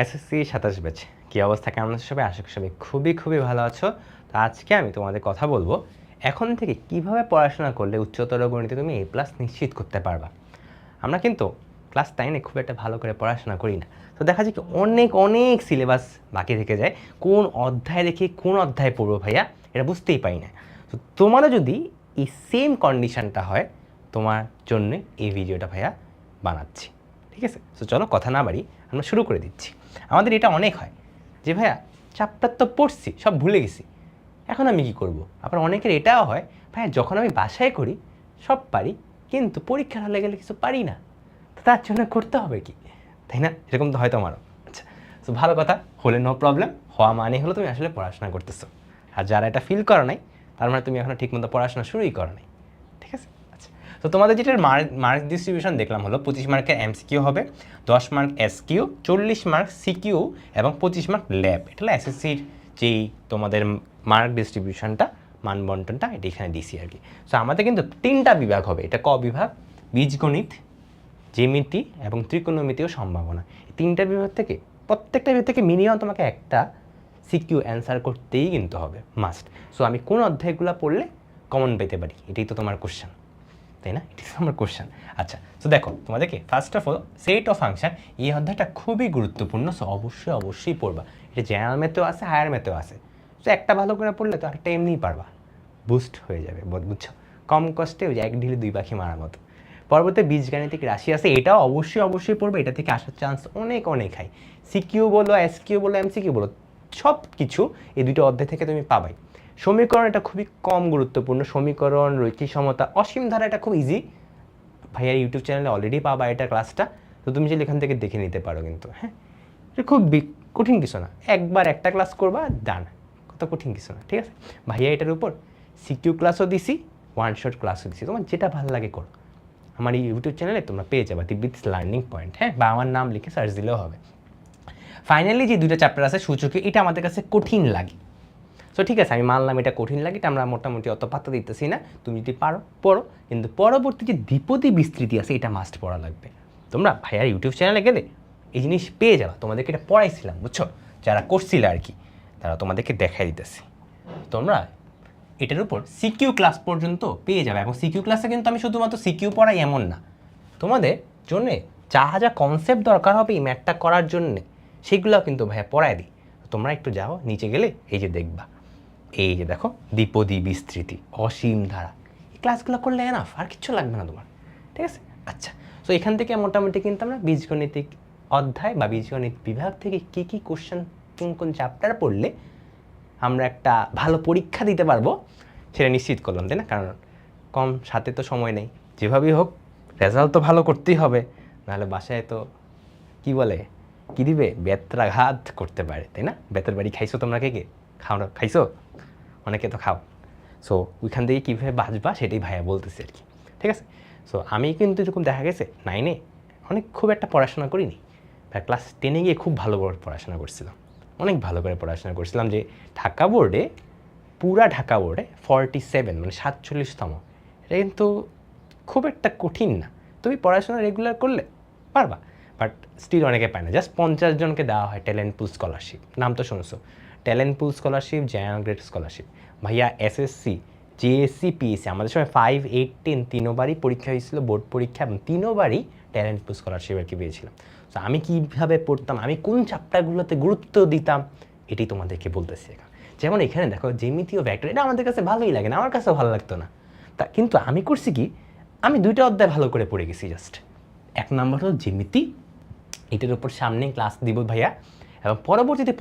SSC 27 batch কী অবস্থা, কেমন আছো সবাই? আশা করি সবাই খুবই ভালো আছো। তো আজকে আমি তোমাদের কথা বলবো এখন থেকে কিভাবে পড়াশোনা করলে উচ্চতর গণিতে তুমি A+ নিশ্চিত করতে পারবা। আমরা কিন্তু ক্লাস 9-এ খুব একটা ভালো করে পড়াশোনা করি না। তো দেখা যায় কি অনেক সিলেবাস বাকি থেকে যায়, কোন অধ্যায় রেখে কোন অধ্যায় পড়বো ভাইয়া এটা বুঝতেই পারি না। তো তোমারও যদি এই সেম কন্ডিশনটা হয়, তোমার জন্য এই ভিডিওটা ভাইয়া বানাচ্ছি, ঠিক আছে? তো চলো কথা না বাড়ি আমরা শুরু করে দিচ্ছি। আমাদের এটা অনেক হয় যে ভাইয়া চ্যাপ্টার তো পড়ছি, সব ভুলে গেছি, এখন আমি কি করব। আবার অনেকের এটাও হয় ভাইয়া যখন আমি বাসায় করি সব পারি, কিন্তু পরীক্ষার হলে গেলে কিছু পারি না, তো তার জন্য করতে হবে কি, তাই না? এরকম তো হয়তো আমারও। আচ্ছা, তো ভালো কথা, হলে নো প্রবলেম, হওয়া মানে হলো তুমি আসলে পড়াশোনা করতেছো। আর যারা এটা ফিল করো নাই তার মানে তুমি এখনও ঠিকমতো পড়াশোনা শুরুই করো নাই, ঠিক আছে? আচ্ছা, তো তোমাদের যেটার মার্ক ডিস্ট্রিবিউশন দেখলাম হলো 25 মার্কের এমসিকিউ হবে, 10 মার্ক এসকিউ, 40 মার্ক সিকিউ এবং 25 মার্ক ল্যাব। এটা হলো এসএসসির যেই তোমাদের মার্ক ডিস্ট্রিবিউশনটা, মানবন্টনটা এটা এখানে দিছি আর কি। সো আমাদের কিন্তু 3টা বিভাগ হবে। এটা ক বিভাগ? বীজগণিত, জ্যামিতি এবং ত্রিকোণমিতিও সম্ভাবনা। এই 3টা বিভাগ থেকে প্রত্যেকটা বিভাগ থেকে মিনিমাম তোমাকে একটা সিকিউ অ্যান্সার করতেই কিন্তু হবে, মাস্ট। সো আমি কোন অধ্যায়গুলো পড়লে কমন পেতে পারি, এটাই তো তোমার কোশ্চেন, তাই না? এটাই তো আমার কোশ্চেন। আচ্ছা, তো দেখো তোমাদেরকে first of all set of function, এই অধ্যায়টা খুবই গুরুত্বপূর্ণ। সো অবশ্যই পড়বা। এটা জেনারেল ম্যাথেও আছে, হায়ার ম্যাথেও আছে। সো একটা ভালো করে পড়লে তো আরেকটা এমনিই পারবা, বুস্ট হয়ে যাবে, বুঝছো? কম কষ্টে ওই যে এক ঢিলে দুই পাখি মারার মতো। পরবর্তী বীজগাণিতিক রাশি আছে, এটাও অবশ্যই পড়বে। এটা থেকে আসার চান্স অনেক হাই। সিকিউ বলো, এসকিউ বলো, এমসিকিউ বলো, সব কিছু এই দুটো অধ্যায় থেকে তুমি পাবাই। সমীকরণ এটা খুবই কম গুরুত্বপূর্ণ। সমীকরণ, রৈখিক সমতা, অসীম ধারা এটা খুব ইজি। ভাইয়ার ইউটিউব চ্যানেলে অলরেডি পাবা এটা ক্লাসটা, তো তুমি যদি এখান থেকে দেখে নিতে পারো কিন্তু। হ্যাঁ, এটা খুব কঠিন কিছু না, একবার একটা ক্লাস করবা ডান, কত কঠিন কিছু না, ঠিক আছে? ভাইয়া এটার উপর সিকিউ ক্লাসও দিছি, ওয়ান শট ক্লাসও দিছি, তোমার যেটা ভালো লাগে করো। আমার এই ইউটিউব চ্যানেলে তোমরা পেয়ে যাবা দিব্যিস লার্নিং পয়েন্ট, হ্যাঁ, বা আমার নাম লিখে সার্চ দিলেও হবে। ফাইনালি যে দুটো চ্যাপ্টার আছে সূচকে, এটা আমাদের কাছে কঠিন লাগে। সো ঠিক আছে, আমি মানলাম এটা কঠিন লাগে, এটা আমরা মোটামুটি অত পাত্তা দিতেছি না। তুমি যদি পারো পড়ো, কিন্তু পরবর্তী যে দ্বিপদী বিস্তৃতি আছে এটা মাস্ট পড়া লাগবে। তোমরা ভাইয়ার ইউটিউব চ্যানেলে গেলে এই জিনিস পেয়ে যাবা, তোমাদেরকে এটা পড়াইছিলাম, বুঝছো? যারা করছিলে আর কি, তারা তোমাদেরকে দেখাই দিতেছি। তোমরা এটার উপর সিকিউ ক্লাস পর্যন্ত পেয়ে যাবে। এবং সিকিউ ক্লাসে কিন্তু আমি শুধুমাত্র সিকিউ পড়াই এমন না, তোমাদের জন্যে যা কনসেপ্ট দরকার হবে এই ম্যাথটা করার জন্যে সেগুলোও কিন্তু ভাইয়া পড়ায় দিই। তোমরা একটু যাও নিচে গেলে এই যে দেখবা, এই যে দেখো দ্বিপদী বিস্তৃতি, অসীম ধারা, এই ক্লাসগুলো করলে এনাফ, আর কিচ্ছু লাগবে না তোমার, ঠিক আছে? আচ্ছা, তো এখান থেকে মোটামুটি কিন্তু আমরা বীজগণিতিক অধ্যায় বা বীজগণিত বিভাগ থেকে কী কোশ্চেন, কোন চ্যাপ্টার পড়লে আমরা একটা ভালো পরীক্ষা দিতে পারবো সেটা নিশ্চিত করলাম, তাই না? কারণ কম সাথে তো সময় নেই, যেভাবেই হোক রেজাল্ট তো ভালো করতেই হবে, নাহলে বাসায় তো কি বলে, কি দিবে, বেত্রাঘাত করতে পারে, তাই না? বেতের বাড়ি খাইছো তোমরা? কে খাইছো? অনেকে তো খাও। সো ওইখান থেকে কীভাবে বাঁচবা সেটাই ভাইয়া বলতেছে আর কি, ঠিক আছে? সো আমি কিন্তু এরকম দেখা গেছে 9-এ খুব একটা পড়াশোনা করিনি, ক্লাস 10-এ গিয়ে খুব ভালো করে পড়াশোনা করছিলাম, অনেক ভালো করে পড়াশোনা করছিলাম। যে ঢাকা বোর্ডে, পুরা ঢাকা বোর্ডে 47 মানে 47তম, এটা কিন্তু খুব একটা কঠিন না। তুমি পড়াশোনা রেগুলার করলে পারবা, বাট স্টিল অনেকে পায় না। জাস্ট 50 জনকে দেওয়া হয় ট্যালেন্ট পুল স্কলারশিপ, নাম তো শুনছো, ট্যালেন্ট পুল স্কলারশিপ, জেনারেল গ্রেড স্কলারশিপ। ভাইয়া এসএসসি, জিএসসি, পিএসসি আমাদের সময় 5, 8, 10 তিনোবারই পরীক্ষা হয়েছিল, বোর্ড পরীক্ষা, এবং তিনোবারই ট্যালেন্ট পুল স্কলারশিপ আর কি পেয়েছিলাম। তো আমি কীভাবে পড়তাম, আমি কোন চ্যাপ্টারগুলোতে গুরুত্ব দিতাম, এটাই তোমাদেরকে বলতেছি এখন। যেমন এখানে দেখো জ্যামিতি ও ভেক্টর, এটা আমাদের কাছে ভালোই লাগে না, আমার কাছেও ভালো লাগতো না, তা কিন্তু আমি করছি কি, আমি 2টা অধ্যায় ভালো করে পড়ে গেছি। জাস্ট 1 নম্বর হলো জ্যামিতি, এটার উপর সামনে ক্লাস দিব ভাইয়া, এবং পরবর্তীতে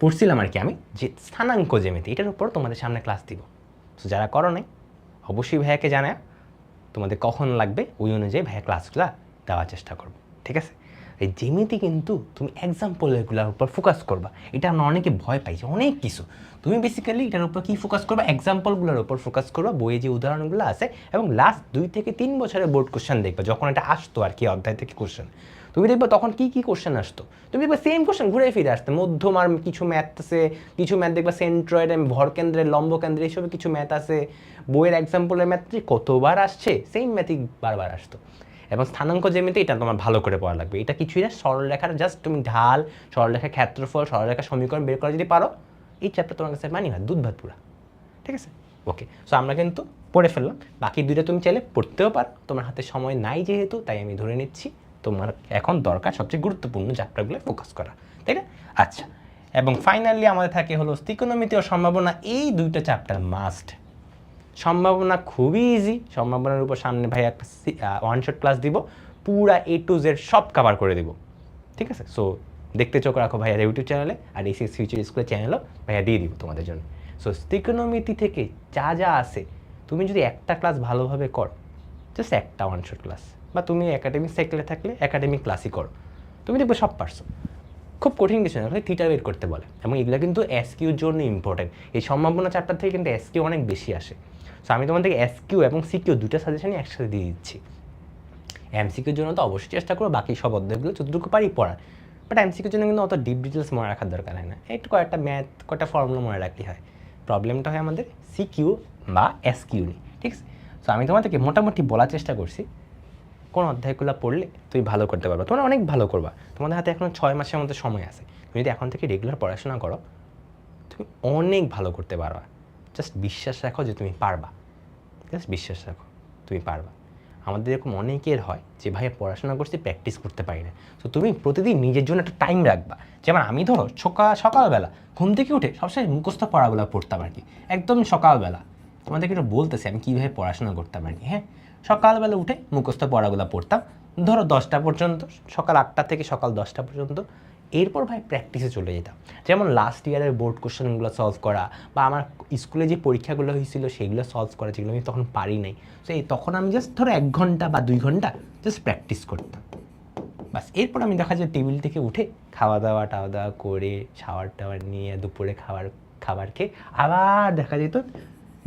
পড়ছিলাম আর কি আমি যে স্থানাঙ্ক জ্যামিতি, এটার উপর তোমাদের সামনে ক্লাস দিব। তো যারা করো নাই অবশ্যই ভাইয়াকে জানায়, তোমাদের কখন লাগবে ওই অনুযায়ী ভাইয়া ক্লাসগুলো দেওয়ার চেষ্টা করবো, ঠিক আছে? এই জ্যামিতি কিন্তু তুমি এক্সাম্পলগুলোর উপর ফোকাস করবা, এটা আমরা অনেকে ভয় পাইছি অনেক কিছু। তুমি বেসিক্যালি এটার উপর কী ফোকাস করবা, এক্সাম্পলগুলোর উপর ফোকাস করবা, বইয়ে যে উদাহরণগুলো আছে, এবং লাস্ট 2 থেকে 3 বছরের বোর্ড কোশ্চেন দেখবা, যখন এটা আসতো আর কি অধ্যায় থেকে কোশ্চেন, তুমি দেখবে তখন কী কোশ্চেন আসতো, তুমি দেখবে সেম কোশ্চেন ঘুরে ফিরে আসতে। মধ্যমার কিছু ম্যাথ আছে, কিছু ম্যাথ দেখবা সেন্ট্রয়েড, ভরকেন্দ্রের, লম্বকেন্দ্রের, এইসবে কিছু ম্যাথ আছে, বইয়ের এক্সাম্পলের ম্যাথ কতবার আসছে, সেম ম্যাথই বারবার আসতো। এবং স্থানাঙ্ক জ্যামিতি এটা তোমার ভালো করে পড়া লাগবে। এটা কিছুই না, সরলরেখার জাস্ট তুমি ঢাল, সরলরেখার ক্ষেত্রফল, সরলরেখার সমীকরণ বের করা যদি পারো, এই চ্যাপ্টার তোমার কাছে মানি ভাত, দুধ ভাত পুরা। ঠিক আছে, ওকে। সো আমরা কিন্তু পড়ে ফেললাম। বাকি দুইটা তুমি চাইলে পড়তেও পারো, তোমার হাতে সময় নাই যেহেতু, তাই আমি ধরে নিচ্ছি তোমার এখন দরকার সবচেয়ে গুরুত্বপূর্ণ চ্যাপ্টারগুলো ফোকাস করা, তাই না? আচ্ছা, এবং ফাইনালি আমাদের থাকে হলো ত্রিকোণমিতি ও সম্ভাবনা। এই দুইটা চ্যাপ্টার মাস্ট। সম্ভাবনা খুবই ইজি, সম্ভাবনার উপর সামনে ভাই একটা ওয়ান শট ক্লাস দিব, পুরা A to Z সব কভার করে দিব। ঠিক আছে, সো দেখতে চোখ রাখো ভাইয়ার ইউটিউব চ্যানেলে, আর এসএস ফিউচার স্কুলের চ্যানেলও ভাইয়া দিয়ে দিব তোমাদের জন্য। সো ত্রিকোণমিতি থেকে যা যা আছে, তুমি যদি একটা ক্লাস ভালোভাবে করো, জাস্ট একটা ওয়ান শট ক্লাস, বা তুমি একাডেমিক সাইকেলে থাকলে একাডেমিক ক্লাসই করো, তুমি দেখবে সব পারছো। খুব কঠিন কিছু না, থিটা বের করতে বলে, এবং এগুলো কিন্তু এসকিউর জন্য ইম্পর্টেন্ট। এই সম্ভাবনা চ্যাপ্টার থেকে কিন্তু এসকিউ অনেক বেশি আসে। সো আমি তোমাদেরকে এসকিউ এবং সিকিউ দুটো সাজেশনই একসাথে দিয়ে দিচ্ছি। এমসিকিউর জন্য তো অবশ্যই চেষ্টা করো বাকি সব অধ্যায়গুলো যতটুকু পারি পড়ার, বাট এমসিকিউর জন্য কিন্তু অত ডিপ ডিটেলস মনে রাখার দরকার হয় না, একটু কয়েকটা ম্যাথ, কয়েকটা ফর্মুলা মনে রাখলেই হয়। প্রবলেমটা হয় আমাদের সিকিউ বা এসকিউ নিয়ে। ঠিক আছে, সো আমি তোমাদেরকে মোটামুটি বলার চেষ্টা করছি কোন অধ্যায়গুলো পড়লে তুমি ভালো করতে পারবা, তোমরা অনেক ভালো করবা। তোমাদের হাতে এখন 6 মাসের মতো সময় আছে, তুমি যদি এখন থেকে রেগুলার পড়াশোনা করো, তুমি অনেক ভালো করতে পারবা। জাস্ট বিশ্বাস রাখো যে তুমি পারবা, জাস্ট বিশ্বাস রাখো তুমি পারবা। আমাদের এরকম অনেকের হয় যে ভাইয়া পড়াশোনা করছি, প্র্যাকটিস করতে পারি না। তো তুমি প্রতিদিন নিজের জন্য একটা টাইম রাখবা। যেমন আমি ধরো সকালবেলা ঘুম থেকে উঠে সবসময় মুখস্থ পড়াগুলো পড়তাম আর কি, একদম সকালবেলা। তোমাদেরকে একটু বলতেছি আমি কীভাবে পড়াশোনা করতাম আর কি। হ্যাঁ, সকালবেলা উঠে মুখস্থ পড়াগুলো পড়তাম, ধরো 10টা পর্যন্ত, সকাল 8টা থেকে সকাল 10টা পর্যন্ত। এরপর ভাই প্র্যাকটিসে চলে যেতাম। যেমন লাস্ট ইয়ারের বোর্ড কোশ্চেনগুলো সলভ করা, বা আমার স্কুলে যে পরীক্ষাগুলো হয়েছিল সেগুলো সলভ করা, যেগুলো আমি তখন পারি নাই। সো তখন আমি জাস্ট ধরো 1 ঘন্টা বা 2 ঘন্টা জাস্ট প্র্যাকটিস করতাম, বাস। এরপর আমি দেখা যায় টেবিল থেকে উঠে খাওয়া দাওয়া করে, শাওয়ার নিয়ে দুপুরে খাবার খেয়ে আবার দেখা যেত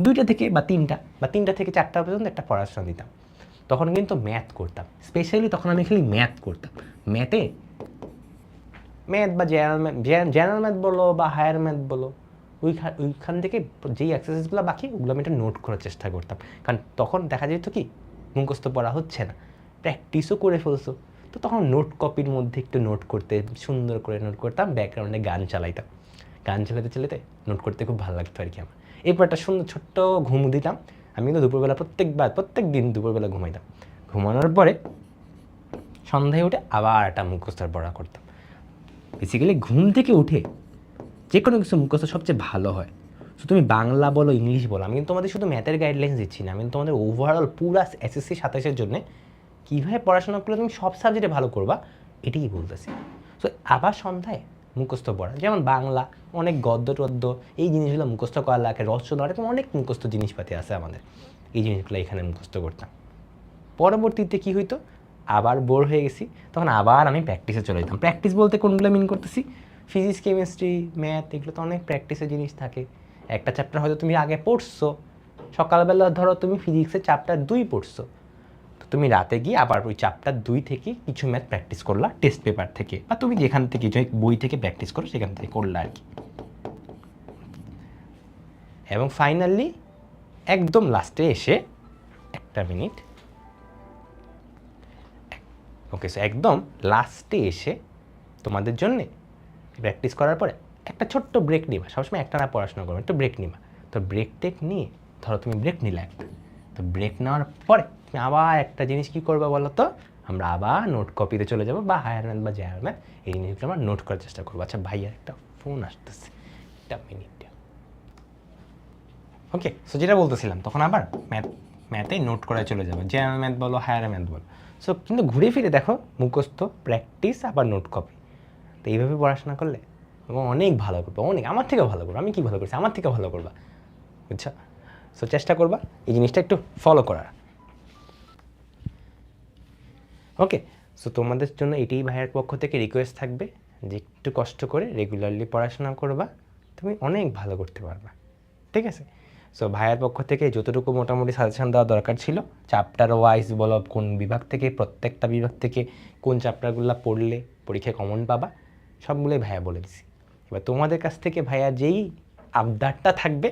2টা থেকে বা 3টা থেকে 4টা পর্যন্ত একটা পড়াশোনা দিতাম। তখন কিন্তু ম্যাথ করতাম, স্পেশালি তখন আমি খালি ম্যাথ করতাম। ম্যাথ বা জেনারেল ম্যাথ বলো বা হায়ার ম্যাথ বলো, ওইখান থেকে যেই এক্সারসাইজগুলো বাকি ওগুলো আমি একটা নোট করার চেষ্টা করতাম। কারণ তখন দেখা যেত কি মুখস্থ পড়া হচ্ছে না, প্র্যাকটিসও করে ফেলছো, তো তখন নোট কপির মধ্যে একটু নোট করতে, সুন্দর করে নোট করতাম, ব্যাকগ্রাউন্ডে গান চালাইতাম, গান চালাতে নোট করতে খুব ভালো লাগতো আর কি আমার। এরপর একটা সুন্দর ছোট্ট ঘুম দিতাম। আমি কিন্তু দুপুরবেলা প্রত্যেক দিন দুপুরবেলা ঘুমাইতাম। ঘুমানোর পরে সন্ধ্যায় উঠে আবার একটা মুখস্থর পড়া করতাম। বেসিক্যালি ঘুম থেকে উঠে যে কোনো কিছু মুখস্থ সবচেয়ে ভালো হয়। সো তুমি বাংলা বলো, ইংলিশ বলো, আমি কিন্তু তোমাদের শুধু ম্যাথের গাইডলাইন্স দিচ্ছি না, আমি তোমাদের ওভারঅল পুরা এসএসসি 27-এর জন্য কীভাবে পড়াশোনা করলে তুমি সব সাবজেক্টে ভালো করবা এটাই বলতেছি। সো আবার সন্ধ্যায় মুখস্থ পড়া, যেমন বাংলা অনেক গদ্য টদ্য, এই জিনিসগুলো মুখস্থ করা লাগে, রচনা, এরকম অনেক মুখস্থ জিনিসপাতি আছে আমাদের, এই জিনিসগুলো এখানে মুখস্থ করতাম। পরবর্তীতে কী হইতো, আবার বোর হয়ে গেছি, তখন আবার আমি প্র্যাকটিসে চলে যেতাম। প্র্যাকটিস বলতে কোনগুলো মিন করতেছি, ফিজিক্স, কেমিস্ট্রি, ম্যাথ, এগুলো তো অনেক প্র্যাকটিসের জিনিস থাকে। একটা চ্যাপ্টার হয়তো তুমি আগে পড়ছো, সকালবেলা ধরো তুমি ফিজিক্সের চ্যাপ্টার 2 পড়ছো, তো তুমি রাতে গিয়ে আবার ওই চ্যাপ্টার 2 থেকে কিছু ম্যাথ প্র্যাকটিস করলা টেস্ট পেপার থেকে, বা তুমি যেখান থেকে যে বই থেকে প্র্যাকটিস করো সেখান থেকে করলা আর কি। এবং ফাইনালি একদম লাস্টে এসে একটা মিনিট, ওকে, সো একদম লাস্টে এসে তোমাদের জন্যে প্র্যাকটিস করার পরে একটা ছোট্ট ব্রেক নিবা। সবসময় একটা না পড়াশোনা করবে, একটু ব্রেক নিবা। তো ব্রেক টেক নিয়ে ধরো তুমি ব্রেক নিলে একটা, তো ব্রেক নেওয়ার পরে তুমি আবার একটা জিনিস কী করবে বলো তো, আমরা আবার নোট কপিতে চলে যাবো, বা হায়ার ম্যাথ বা জেনারেল ম্যাথ, এই জিনিসগুলো আমরা নোট করার চেষ্টা করবো। আচ্ছা ভাইয়ার একটা ফোন আসতেছে, একটা মিনিট। ওকে, সো যেটা বলতেছিলাম, তখন আবার ম্যাথে নোট করায় চলে যাবে, জেনারেল ম্যাথ বলো, হায়ার ম্যাথ বলো। সো কিন্তু ঘুরে ফিরে দেখো মুখস্থ, প্র্যাকটিস, আবার নোট কপি, তো এইভাবে পড়াশোনা করলে এবং অনেক ভালো করবে, অনেক আমার থেকেও ভালো করবে। আমি কি ভালো করছি, আমার থেকেও ভালো করবা, বুঝছো? সো চেষ্টা করবা এই জিনিসটা একটু ফলো করার। ওকে, সো তোমাদের জন্য এটাই ভাইয়ের পক্ষ থেকে রিকোয়েস্ট থাকবে যে একটু কষ্ট করে রেগুলারলি পড়াশোনা করবা, তুমি অনেক ভালো করতে পারবা। ঠিক আছে, সো ভাইয়ের পক্ষ থেকে যতটুকু মোটামুটি সাজেশন দেওয়া দরকার ছিল, চ্যাপ্টার ওয়াইজ বলো, কোন বিভাগ থেকে, প্রত্যেকটা বিভাগ থেকে কোন চ্যাপ্টারগুলো পড়লে পরীক্ষায় কমন পাবা, সবগুলোই ভাইয়া বলে দিছি। এবার তোমাদের কাছ থেকে ভাইয়া যেই আবদারটা থাকবে,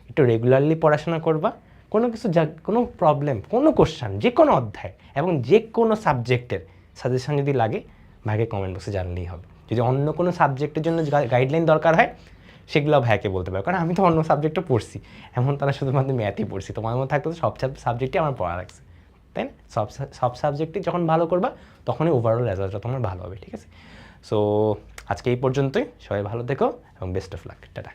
একটু রেগুলারলি পড়াশোনা করবা, কোনো কিছু কোনো প্রবলেম, কোনো কোশ্চেন, যে কোনো অধ্যায় এবং যে কোনো সাবজেক্টের সাজেশন যদি লাগে ভাইকে কমেন্ট বক্সে জানলেই হবে। যদি অন্য কোনো সাবজেক্টের জন্য গাইডলাইন দরকার হয় সেগুলো ভাইকে বলতে পারো, কারণ আমি তো অন্য সাবজেক্টও পড়ছি, এমন তারা শুধুমাত্র ম্যাথই পড়ছি। তোমার মধ্যে থাকতে তো সব সাবজেক্টই আমার পড়া লাগছে, তাই না? সব সাবজেক্টই যখন ভালো করবা তখনই ওভারঅল রেজাল্টটা তোমার ভালো হবে, ঠিক আছে? সো আজকে এই পর্যন্তই, সবাই ভালো থেকো এবং বেস্ট অফ লাক, টাটা।